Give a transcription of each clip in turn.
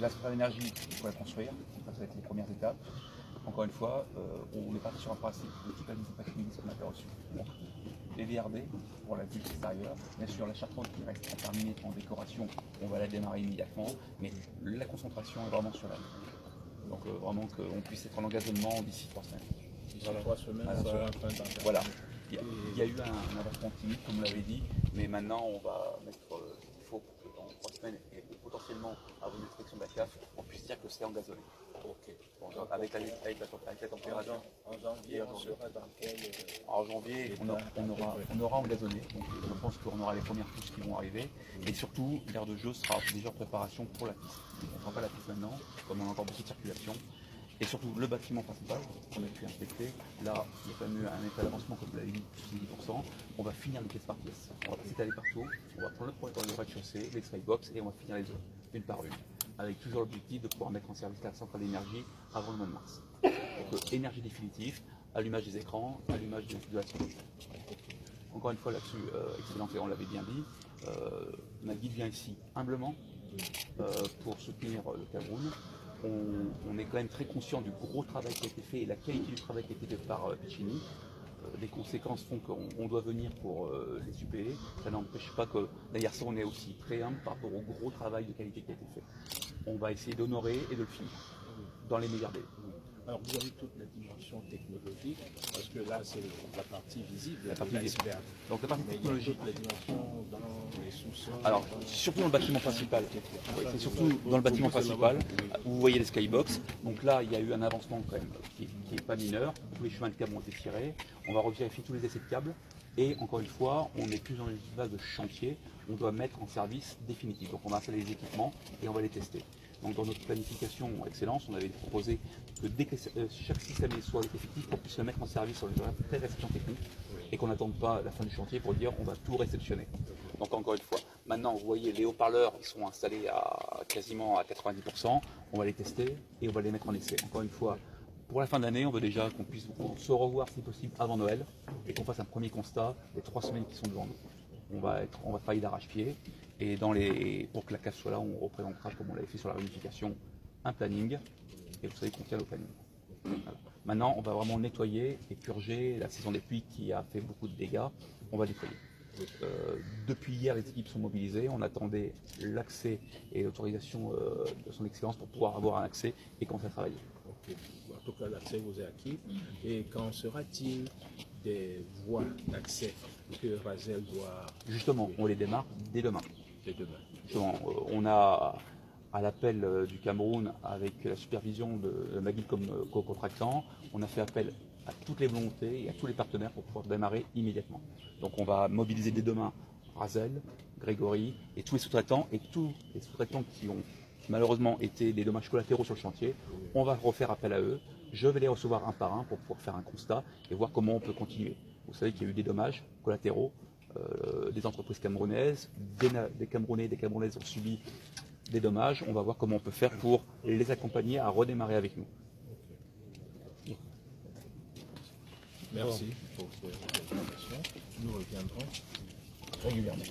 La centrale d'énergie, il faut la construire, ça va être les premières étapes. Encore une fois, on est parti sur un principe de type administratif qu'on a reçu. Donc, les VRD pour la vue extérieure, bien sûr la charpente qui reste à terminer en décoration, on va la démarrer immédiatement, mais la concentration est vraiment sur la vue. Donc vraiment qu'on puisse être en engagement d'ici 3 semaines. D'ici 3 semaines, ça sera un fin d'engagement. Voilà. Il y a eu un avancement timide, comme vous l'avez dit, mais maintenant on va mettre il faut que dans 3 semaines et potentiellement avant une inspection de la CAF, on puisse dire que c'est engazonné. Ok. Bon, avec la température. En janvier, on sera dans quel... En janvier, on aura engazonné, donc je pense qu'on aura les premières pousses qui vont arriver, et surtout l'aire de jeu sera déjà en préparation pour la piste. On ne fera pas la piste maintenant, comme on a encore beaucoup de circulation. Et surtout le bâtiment principal qu'on a pu inspecter, là il y a quand même eu un état d'avancement comme vous l'avez dit, 70%. On va finir les pièces par pièce. On va pas s'étaler partout, on va prendre le premier dans le rez-de-chaussée, les skybox et on va finir les autres, une par une. Avec toujours l'objectif de pouvoir mettre en service la centrale d'énergie avant le mois de mars. Donc énergie définitive, allumage des écrans, allumage de la centrale. Encore une fois là-dessus, excellent, et on l'avait bien dit, ma guide vient ici humblement pour soutenir le Cameroun. On est quand même très conscient du gros travail qui a été fait et la qualité du travail qui a été fait par Piccini. Les conséquences font qu'on doit venir pour les suppléer. Ça n'empêche pas que d'ailleurs on est aussi très humble par rapport au gros travail de qualité qui a été fait. On va essayer d'honorer et de le finir dans les meilleurs délais. Alors vous avez toutes les dimensions technologiques, parce que là c'est la partie visible, la partie visible. Donc la partie technologique, les dimensions dans les sous-sols. Alors surtout dans le bâtiment principal. Oui, c'est surtout dans le bâtiment principal. Vous voyez les skybox. Donc là il y a eu un avancement quand même qui n'est pas mineur. Tous les chemins de câbles ont été tirés. On va revérifier tous les essais de câbles. Et encore une fois, on n'est plus dans une phase de chantier. On doit mettre en service définitif. Donc on va installer les équipements et on va les tester. Donc dans notre planification excellence, on avait proposé que dès que chaque système soit effectif, on puisse le mettre en service sur les réceptions techniques et qu'on n'attende pas la fin du chantier pour dire on va tout réceptionner. Donc encore une fois, maintenant vous voyez les haut-parleurs, ils sont installés à quasiment à 90%, on va les tester et on va les mettre en essai. Encore une fois, pour la fin d'année, on veut déjà qu'on puisse se revoir si possible avant Noël et qu'on fasse un premier constat des 3 semaines qui sont devant nous. On va travailler d'arrache-pied et pour que la CAF soit là, on représentera, comme on l'avait fait sur la réunification, un planning et vous savez qu'on tient le planning. Voilà. Maintenant, on va vraiment nettoyer et purger la saison des pluies qui a fait beaucoup de dégâts. On va nettoyer. Depuis hier, les équipes sont mobilisées. On attendait l'accès et l'autorisation de son excellence pour pouvoir avoir un accès et commencer à travailler. Okay. En tout cas, l'accès vous est acquis. Et quand sera-t-il des voies d'accès que Rasel doit... Justement, on les démarre dès demain. Dès demain. Justement, on a à l'appel du Cameroun avec la supervision de Magui comme co-contractant, on a fait appel à toutes les volontés et à tous les partenaires pour pouvoir démarrer immédiatement. Donc on va mobiliser dès demain Rasel, Grégory et tous les sous-traitants qui ont malheureusement été des dommages collatéraux sur le chantier. On va refaire appel à eux. Je vais les recevoir un par un pour pouvoir faire un constat et voir comment on peut continuer. Vous savez qu'il y a eu des dommages collatéraux, des entreprises camerounaises, des Camerounais et des Camerounaises ont subi des dommages. On va voir comment on peut faire pour les accompagner à redémarrer avec nous. Merci pour ces informations. Nous reviendrons régulièrement.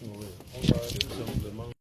On va tout simplement